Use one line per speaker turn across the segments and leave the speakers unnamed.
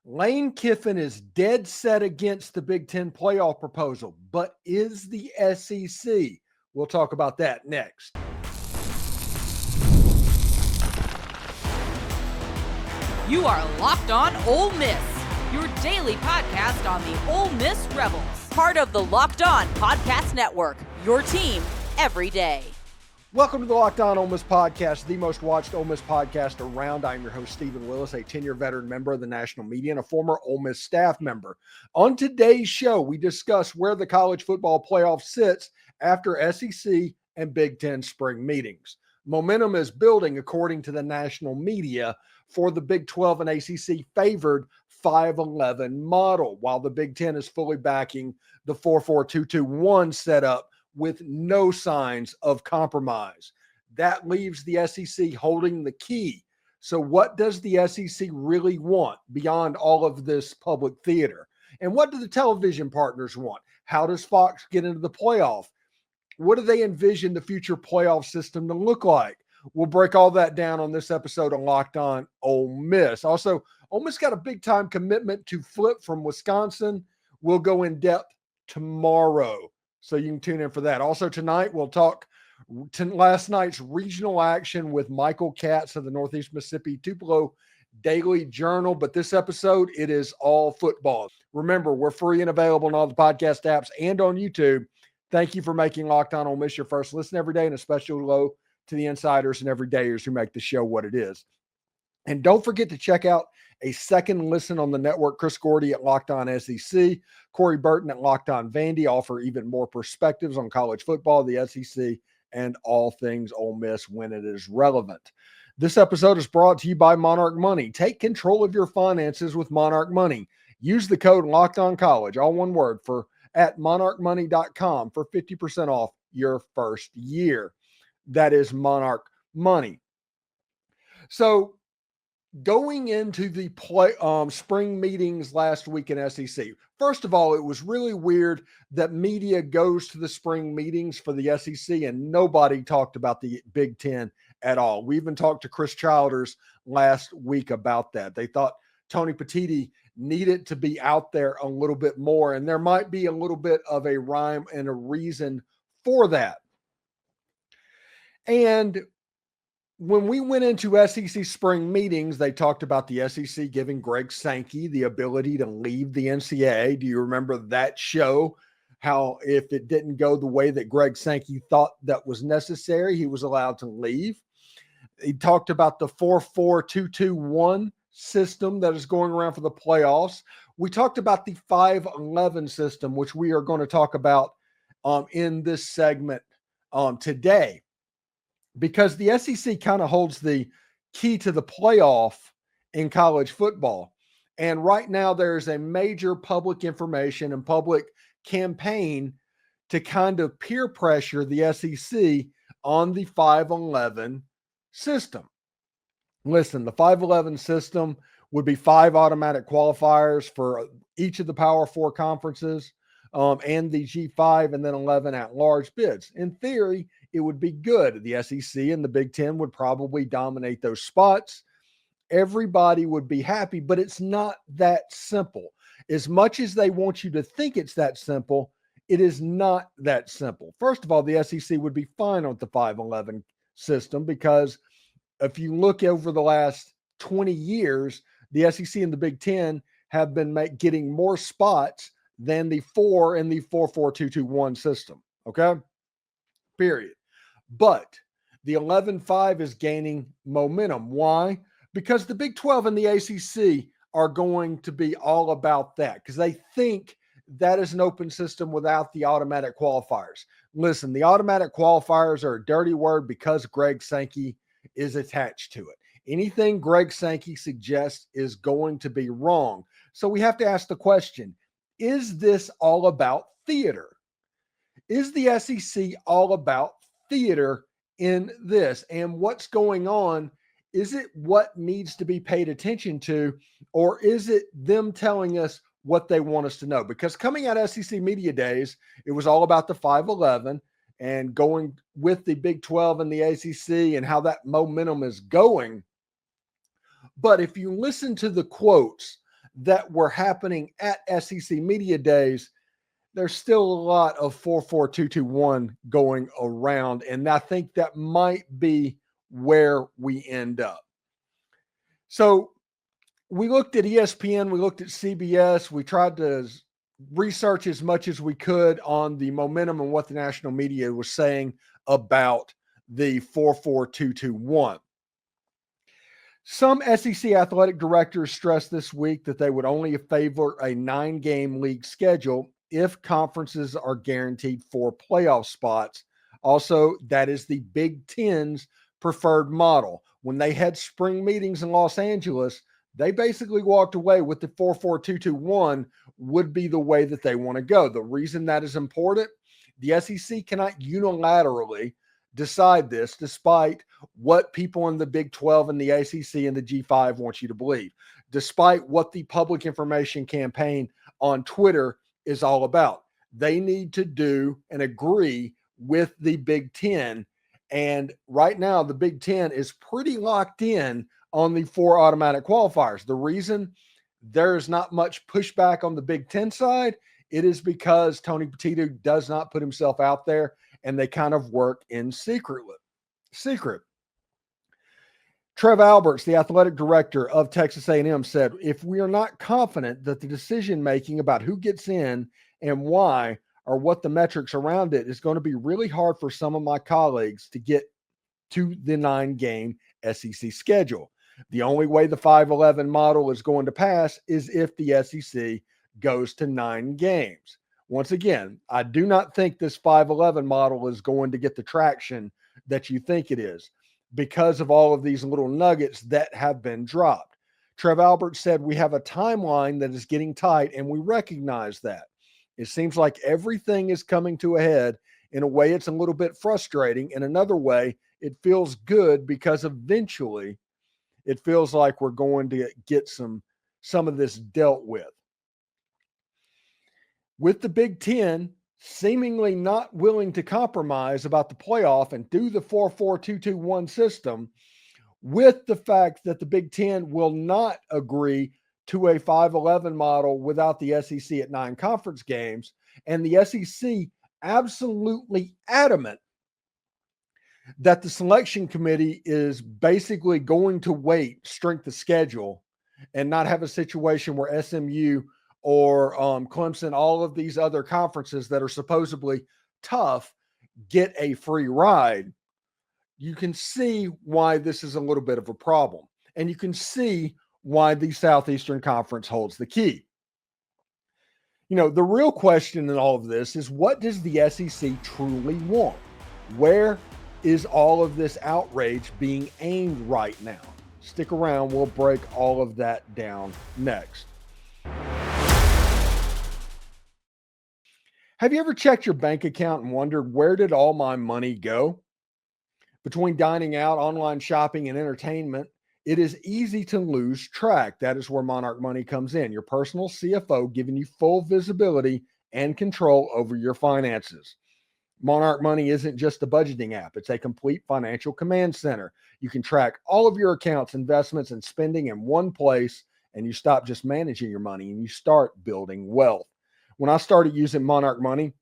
Lane Kiffin is dead set against the Big Ten playoff proposal, but is the SEC? We'll talk about that next.
You are Locked On Ole Miss, your daily podcast on the Ole Miss Rebels. Part of the Locked On Podcast Network, your team every day.
Welcome to the Locked On Ole Miss podcast, the most watched Ole Miss podcast around. I'm your host, Steven Willis, a 10-year veteran member of the national media and a former Ole Miss staff member. On today's show, we discuss where the college football playoff sits after SEC and Big Ten spring meetings. Momentum is building, according to the national media, for the Big 12 and ACC favored 5-11 model, while the Big Ten is fully backing the 4-4-2-2-1 setup with no signs of compromise. That leaves the SEC holding the key. So what does the SEC really want beyond all of this public theater? And what do the television partners want? How does Fox get into the playoff? What do they envision the future playoff system to look like? We'll break all that down on this episode of Locked On Ole Miss. Also, Ole Miss got a big-time commitment to flip from Wisconsin. We'll go in depth tomorrow, so you can tune in for that. Also tonight, we'll talk last night's regional action with Michael Katz of the Northeast Mississippi Tupelo Daily Journal. But this episode, it is all football. Remember, we're free and available on all the podcast apps and on YouTube. Thank you for making Locked On Ole Miss your first listen every day, and a special hello to the insiders and everydayers who make the show what it is. And don't forget to check out a second listen on the network. Chris Gordy at Locked On SEC, Corey Burton at Locked On Vandy offer even more perspectives on college football, the SEC, and all things Ole Miss when it is relevant. This episode is brought to you by Monarch Money. Take control of your finances with Monarch Money. Use the code LOCKEDONCollege, all one word, at monarchmoney.com for 50% off your first year. That is Monarch Money. So, going into the spring meetings last week in SEC, first of all, it was really weird that media goes to the spring meetings for the SEC and nobody talked about the Big Ten at all. We even talked to Chris Childers last week about that. They thought Tony Petitti needed to be out there a little bit more, and there might be a little bit of a rhyme and a reason for that. And when we went into SEC spring meetings, they talked about the SEC giving Greg Sankey the ability to leave the NCAA. Do you remember that show? How if it didn't go the way that Greg Sankey thought that was necessary, he was allowed to leave. He talked about the 4-4-2-2-1 system that is going around for the playoffs. We talked about the 5-11 system, which we are going to talk about in this segment today. Because the SEC kind of holds the key to the playoff in college football. And right now there's a major public information and public campaign to kind of peer pressure the SEC on the 5-11 system. Listen, the 5-11 system would be 5 automatic qualifiers for each of the Power 4 conferences and the G5, and then 11 at-large bids. In theory, it would be good. The SEC and the Big Ten would probably dominate those spots. Everybody would be happy, but it's not that simple. As much as they want you to think it's that simple, it is not that simple. First of all, the SEC would be fine with the 5-11 system because if you look over the last 20 years, the SEC and the Big Ten have been getting more spots than the 4 in the 4-4-2-2-1 system. Okay? Period. But the 11-5 is gaining momentum. Why? Because the Big 12 and the ACC are going to be all about that because they think that is an open system without the automatic qualifiers. Listen, the automatic qualifiers are a dirty word because Greg Sankey is attached to it. Anything Greg Sankey suggests is going to be wrong. So we have to ask the question, is this all about theater? Is the SEC all about theater in this? And what's going on? Is it what needs to be paid attention to, or is it them telling us what they want us to know? Because coming out of SEC Media Days, it was all about the 5-11 and going with the Big 12 and the ACC and how that momentum is going. But if you listen to the quotes that were happening at SEC Media Days, there's still a lot of 4-4-2-2-1 going around. And I think that might be where we end up. So we looked at ESPN, we looked at CBS, we tried to research as much as we could on the momentum and what the national media was saying about the 4-4-2-2-1. Some SEC athletic directors stressed this week that they would only favor a 9-game league schedule if conferences are guaranteed 4 playoff spots. Also, that is the Big Ten's preferred model. When they had spring meetings in Los Angeles, they basically walked away with the 4-4-2-2-1 would be the way that they want to go. The reason that is important, the SEC cannot unilaterally decide this, despite what people in the Big 12 and the ACC and the G5 want you to believe, despite what the public information campaign on Twitter is all about. They need to do and agree with the Big Ten. And right now, the Big Ten is pretty locked in on the 4 automatic qualifiers. The reason there's not much pushback on the Big Ten side, it is because Tony Petito does not put himself out there, and they kind of work in secret. Trev Alberts, the athletic director of Texas A&M, said, if we are not confident that the decision-making about who gets in and why or what the metrics around it is going to be really hard for some of my colleagues to get to the 9-game SEC schedule. The only way the 5-11 model is going to pass is if the SEC goes to 9 games. Once again, I do not think this 5-11 model is going to get the traction that you think it is because of all of these little nuggets that have been dropped. Trev Alberts said, we have a timeline that is getting tight, and we recognize that. It seems like everything is coming to a head. In a way, it's a little bit frustrating. In another way, it feels good because eventually it feels like we're going to get some of this dealt with. With the Big Ten seemingly not willing to compromise about the playoff and do the 4-4-2-2-1 system, with the fact that the Big Ten will not agree to a 5-11 model without the SEC at 9 conference games, and the SEC absolutely adamant that the selection committee is basically going to wait strength of schedule and not have a situation where SMU or Clemson, all of these other conferences that are supposedly tough, get a free ride. You can see why this is a little bit of a problem. And you can see why the Southeastern Conference holds the key. You know, the real question in all of this is, what does the SEC truly want? Where is all of this outrage being aimed right now? Stick around. We'll break all of that down next. Have you ever checked your bank account and wondered, where did all my money go? Between dining out, online shopping, and entertainment, it is easy to lose track. That is where Monarch Money comes in, your personal CFO giving you full visibility and control over your finances. Monarch Money isn't just a budgeting app. It's a complete financial command center. You can track all of your accounts, investments, and spending in one place, and you stop just managing your money and you start building wealth. When I started using Monarch Money,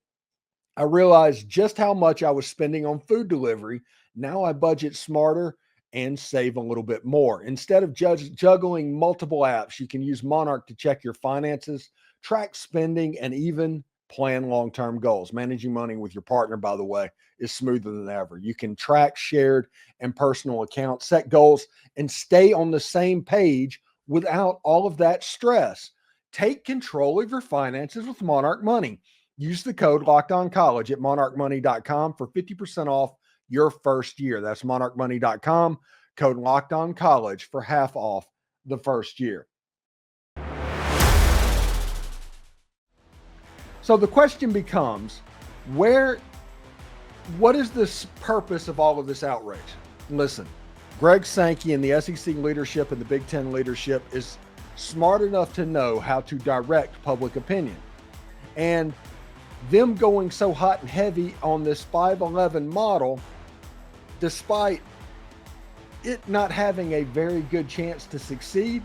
I realized just how much I was spending on food delivery. Now I budget smarter and save a little bit more. Instead of juggling multiple apps, you can use Monarch to check your finances, track spending, and even plan long-term goals. Managing money with your partner, by the way, is smoother than ever. You can track shared and personal accounts, set goals, and stay on the same page without all of that stress. Take control of your finances with Monarch Money. Use the code LOCKEDONCollege at monarchmoney.com for 50% off your first year. That's monarchmoney.com, code LOCKEDONCollege for half off the first year. So the question becomes, what is the purpose of all of this outrage? Listen, Greg Sankey and the SEC leadership and the Big Ten leadership is smart enough to know how to direct public opinion. And them going so hot and heavy on this 5-11 model, despite it not having a very good chance to succeed,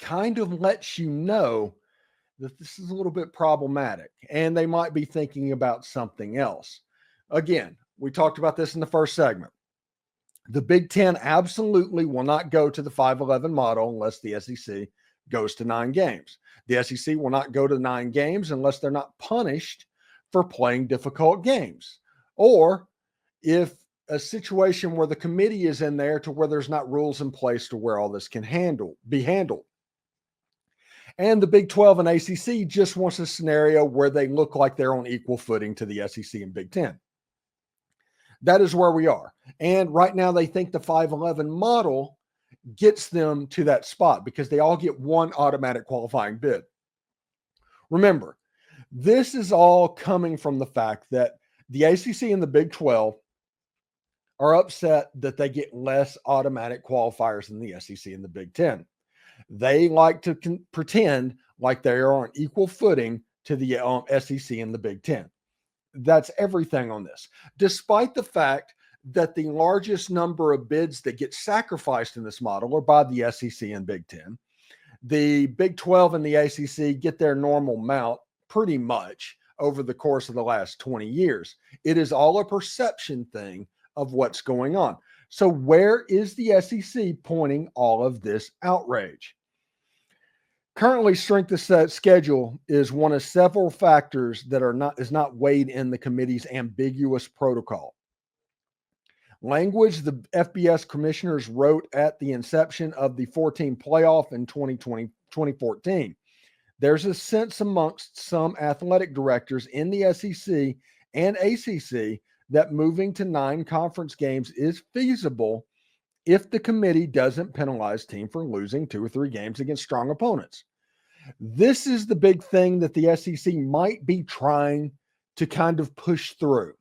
kind of lets you know that this is a little bit problematic and they might be thinking about something else. Again, we talked about this in the first segment. The Big Ten absolutely will not go to the 5-11 model unless the SEC goes to 9 games. The SEC will not go to 9 games unless they're not punished for playing difficult games, or if a situation where the committee is in there to where there's not rules in place to where all this can be handled. And the Big 12 and ACC just wants a scenario where they look like they're on equal footing to the SEC and Big 10. That is where we are. And right now they think the 5-11 model gets them to that spot because they all get one automatic qualifying bid. Remember, this is all coming from the fact that the ACC and the Big 12 are upset that they get less automatic qualifiers than the SEC and the Big 10. They like to pretend like they are on equal footing to the SEC and the Big 10. That's everything on this. Despite the fact that the largest number of bids that get sacrificed in this model are by the SEC and Big 10, the Big 12 and the ACC get their normal amount pretty much over the course of the last 20 years. It is all a perception thing of what's going on. So where is the SEC pointing all of this outrage? Currently, strength of schedule is one of several factors that is not weighed in the committee's ambiguous protocol. Language the FBS commissioners wrote at the inception of the 14 playoff in 2014. There's a sense amongst some athletic directors in the SEC and ACC that moving to 9 conference games is feasible if the committee doesn't penalize team for losing 2 or 3 games against strong opponents. This is the big thing that the SEC might be trying to kind of push through.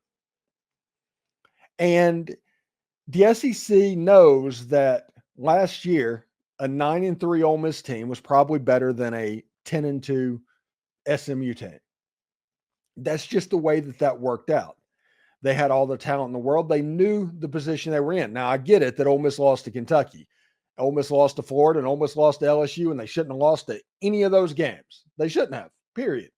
And the SEC knows that last year, a 9-3 Ole Miss team was probably better than a 10-2 SMU team. That's just the way that worked out. They had all the talent in the world. They knew the position they were in. Now, I get it that Ole Miss lost to Kentucky. Ole Miss lost to Florida and Ole Miss lost to LSU, and they shouldn't have lost to any of those games. They shouldn't have, period.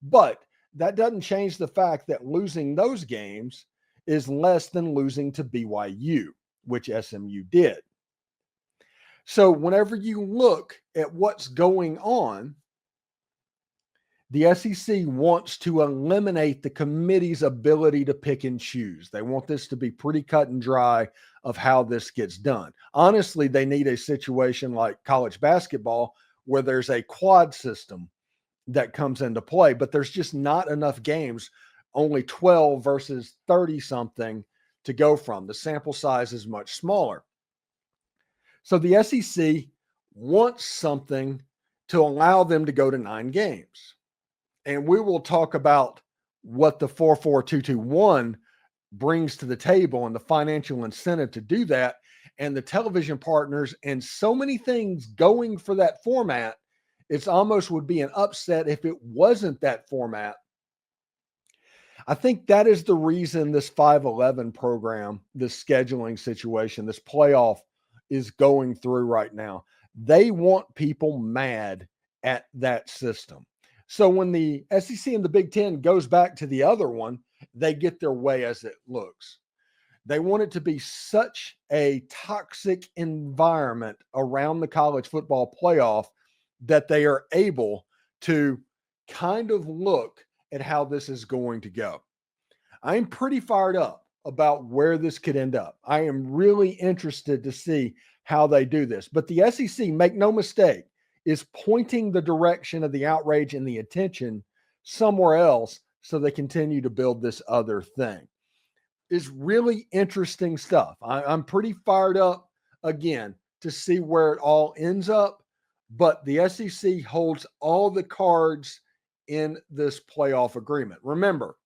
But that doesn't change the fact that losing those games is less than losing to BYU, which SMU did. So whenever you look at what's going on, the SEC wants to eliminate the committee's ability to pick and choose. They want this to be pretty cut and dry of how this gets done. Honestly, they need a situation like college basketball where there's a quad system that comes into play, but there's just not enough games, only 12 versus 30 something to go from. The sample size is much smaller. So the SEC wants something to allow them to go to 9 games. And we will talk about what the 44221 brings to the table and the financial incentive to do that, and the television partners and so many things going for that format. It's almost would be an upset if it wasn't that format. I think that is the reason this 5-11 program, this scheduling situation, this playoff is going through right now. They want people mad at that system. So when the SEC and the Big Ten goes back to the other one, they get their way as it looks. They want it to be such a toxic environment around the college football playoff that they are able to kind of look at how this is going to go. I'm pretty fired up about where this could end up. I am really interested to see how they do this. But the SEC, make no mistake, is pointing the direction of the outrage and the attention somewhere else so they continue to build this other thing. It's really interesting stuff. I'm pretty fired up, again, to see where it all ends up, but the SEC holds all the cards in this playoff agreement. Remember,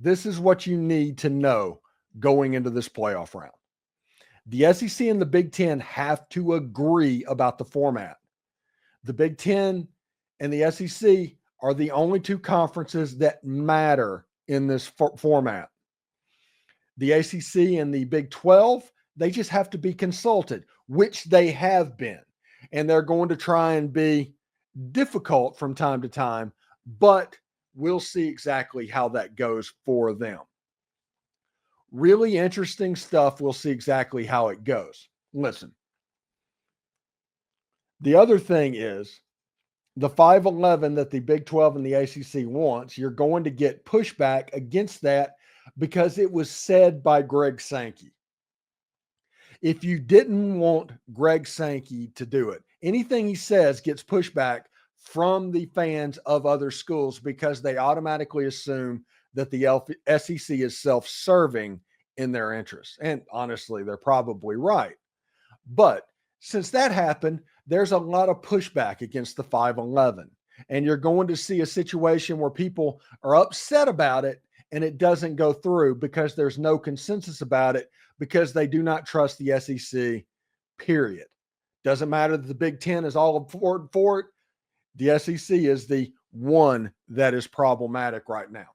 this is what you need to know going into this playoff round. The SEC and the Big Ten have to agree about the format. The Big Ten and the SEC are the only 2 conferences that matter in this format. The ACC and the Big 12, they just have to be consulted, which they have been. and they're going to try and be difficult from time to time, but we'll see exactly how that goes for them. Really interesting stuff. We'll see exactly how it goes. Listen, the other thing is the 511 that the Big 12 and the ACC wants, you're going to get pushback against that because it was said by Greg Sankey. If you didn't want Greg Sankey to do it, anything he says gets pushback from the fans of other schools because they automatically assume that the SEC is self-serving in their interests. And honestly, they're probably right. But since that happened, there's a lot of pushback against the 511. And you're going to see a situation where people are upset about it and it doesn't go through because there's no consensus about it because they do not trust the SEC, period. Doesn't matter that the Big Ten is all for it. The SEC is the one that is problematic right now.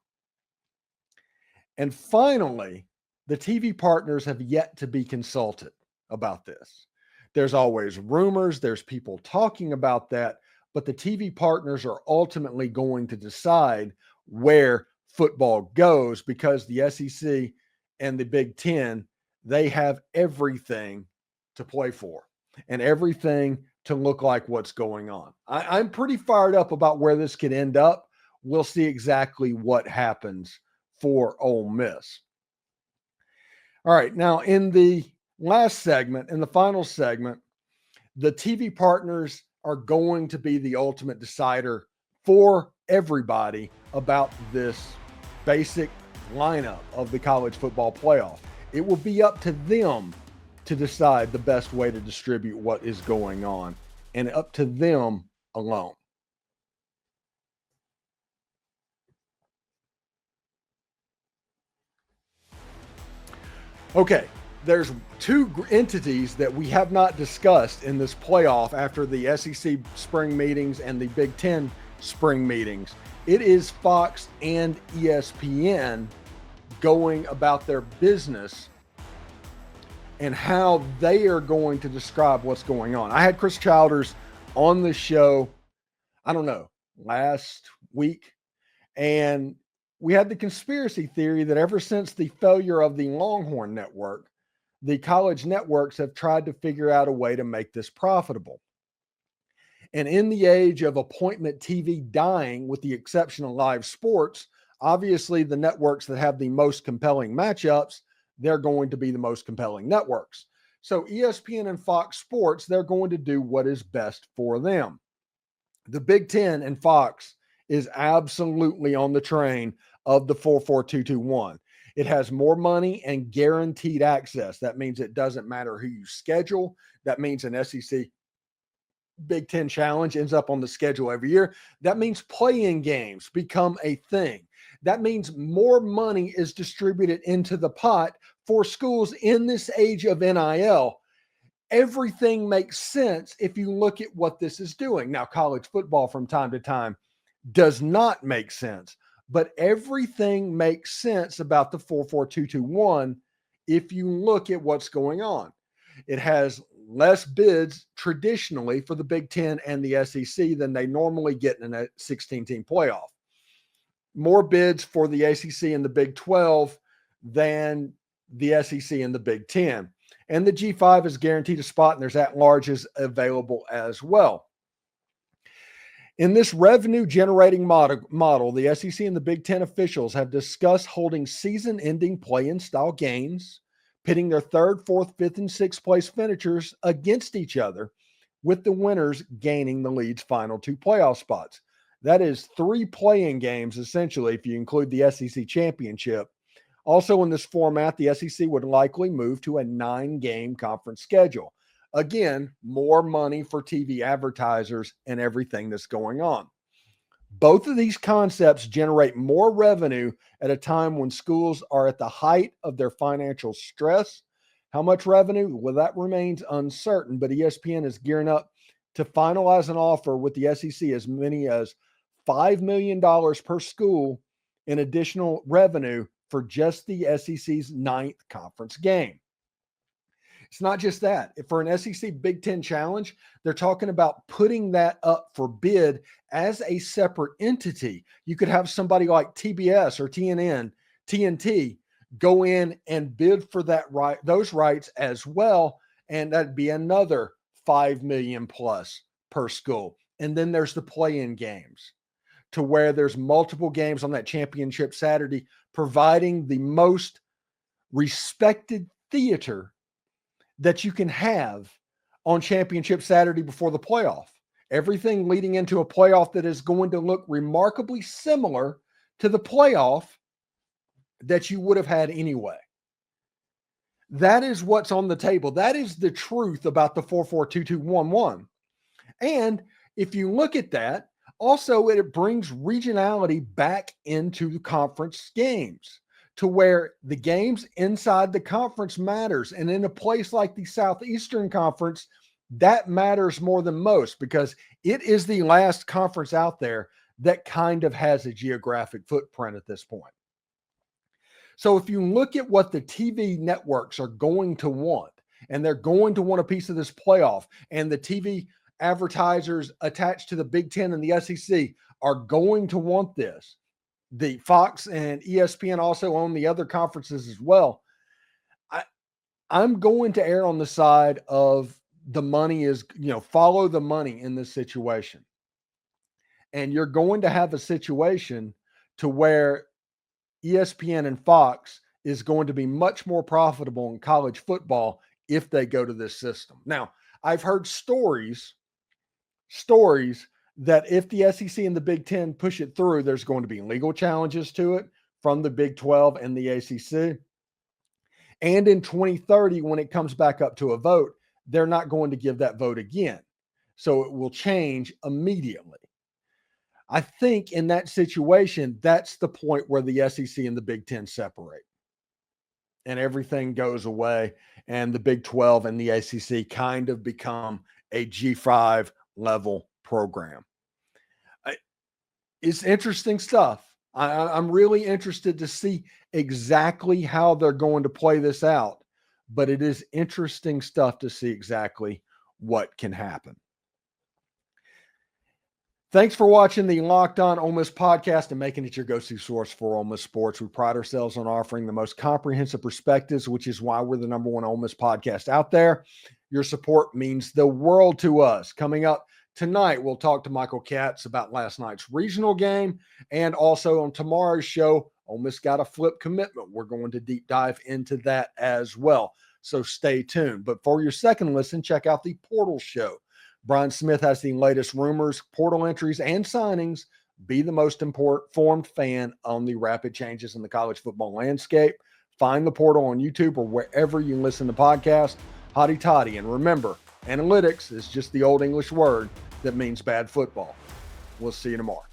And finally, the TV partners have yet to be consulted about this. There's always rumors, there's people talking about that, but the TV partners are ultimately going to decide where football goes because the SEC and the Big Ten, they have everything to play for and everything to look like what's going on. I'm pretty fired up about where this could end up. We'll see exactly what happens for Ole Miss. All right, now in the last segment, in the final segment, the TV partners are going to be the ultimate decider for everybody about this basic lineup of the college football playoff. It will be up to them to decide the best way to distribute what is going on, and up to them alone. Okay, there's two entities that we have not discussed in this playoff after the SEC spring meetings and the Big Ten spring meetings. It is Fox and ESPN going about their business and how they are going to describe what's going on. I had Chris Childers on the show, I don't know, last week, and we had the conspiracy theory that ever since the failure of the Longhorn Network, the college networks have tried to figure out a way to make this profitable. And in the age of appointment TV dying, with the exception of live sports, obviously the networks that have the most compelling matchups, they're going to be the most compelling networks. So ESPN and Fox Sports, they're going to do what is best for them. The Big Ten and Fox is absolutely on the train of the 4-4-2-2-1. It has more money and guaranteed access. That means it doesn't matter who you schedule. That means an SEC Big Ten Challenge ends up on the schedule every year. That means playing games become a thing. That means more money is distributed into the pot for schools in this age of NIL. Everything makes sense if you look at what this is doing. Now, college football from time to time does not make sense, but everything makes sense about the 4-4-2-2-1 if you look at what's going on. It has less bids traditionally for the Big Ten and the SEC than they normally get in a 16-team playoff. More bids for the ACC and the Big 12 than the SEC and the Big Ten. And the G5 is guaranteed a spot, and there's at-larges available as well. In this revenue-generating model, the SEC and the Big Ten officials have discussed holding season-ending play-in style games, pitting their third, fourth, fifth, and sixth place finishers against each other, with the winners gaining the league's final two playoff spots. That is 3 play-in games, essentially, if you include the SEC championship. Also in this format, the SEC would likely move to a 9-game conference schedule. Again, more money for TV advertisers and everything that's going on. Both of these concepts generate more revenue at a time when schools are at the height of their financial stress. How much revenue? Well, that remains uncertain, but ESPN is gearing up to finalize an offer with the SEC as many as $5 million per school in additional revenue for just the SEC's 9th conference game. It's not just that. For an SEC Big Ten challenge, they're talking about putting that up for bid as a separate entity. You could have somebody like TBS or TNT go in and bid for those rights as well, and that'd be another $5 million plus per school. And then there's the play-in games, to where there's multiple games on that championship Saturday, providing the most respected theater that you can have on championship Saturday before the playoff. Everything leading into a playoff that is going to look remarkably similar to the playoff that you would have had anyway. That is what's on the table. That is the truth about the 4-4-2-2-1-1. And if you look at that, also it brings regionality back into the conference games, to where the games inside the conference matters. And in a place like the Southeastern Conference, that matters more than most, because it is the last conference out there that kind of has a geographic footprint at this point. So if you look at what the TV networks are going to want, and they're going to want a piece of this playoff, and the TV advertisers attached to the Big Ten and the SEC are going to want this. The Fox and ESPN also own the other conferences as well. I'm going to err on the side of the money is, follow the money in this situation. And you're going to have a situation to where ESPN and Fox is going to be much more profitable in college football if they go to this system. Now, I've heard stories that if the SEC and the Big Ten push it through, there's going to be legal challenges to it from the Big 12 and the ACC. And in 2030, when it comes back up to a vote, they're not going to give that vote again. So it will change immediately. I think in that situation, that's the point where the SEC and the Big Ten separate. And everything goes away, and the Big 12 and the ACC kind of become a G5 level program. It's interesting stuff. I'm really interested to see exactly how they're going to play this out, but it is interesting stuff to see exactly what can happen. Thanks for watching the Locked On Ole Miss podcast and making it your go-to source for Ole Miss sports. We pride ourselves on offering the most comprehensive perspectives, which is why we're the number one Ole Miss podcast out there. Your support means the world to us. Coming up tonight, we'll talk to Michael Katz about last night's regional game, and also on tomorrow's show, Ole Miss got a flip commitment. We're going to deep dive into that as well. So stay tuned. But for your second listen, check out the Portal Show. Brian Smith has the latest rumors, portal entries, and signings. Be the most informed fan on the rapid changes in the college football landscape. Find the Portal on YouTube or wherever you listen to podcasts. Hotty toddy. And remember, analytics is just the old English word that means bad football. We'll see you tomorrow.